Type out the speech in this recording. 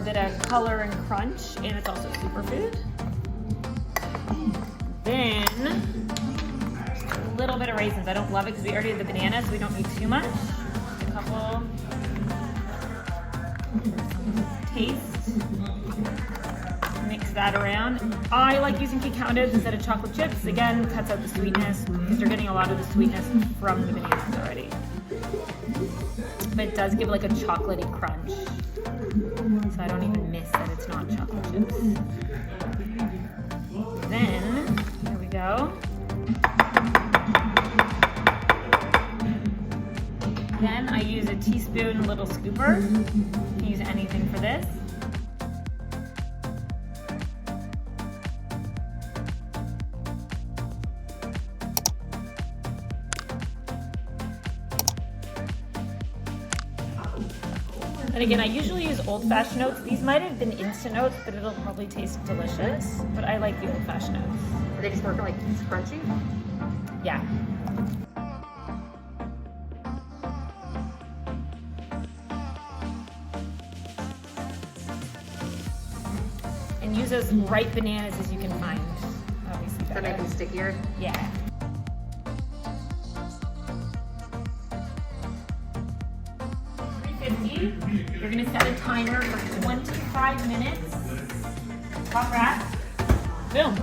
bit of color and crunch, and it's also superfood. Then, just a little bit of raisins. I don't love it because we already have the banana, so we don't need too much. Just a couple. Taste. Mix that around. I like using cacao nibs instead of chocolate chips. Again, cuts out the sweetness because you're getting a lot of the sweetness from the bananas already. But it does give like a chocolatey crunch. So I don't even miss that it's not chocolate chips. Then, here we go. Then I use a teaspoon little scooper. You can use anything for this. And again, I usually use old-fashioned oats. These might have been instant oats, but it'll probably taste delicious. But I like the old-fashioned oats. Are they just more like crunchy? Yeah. And use as ripe bananas as you can find. Obviously better. To make them stickier? Yeah. You're gonna set a timer for 25 minutes. Top wrap. Boom.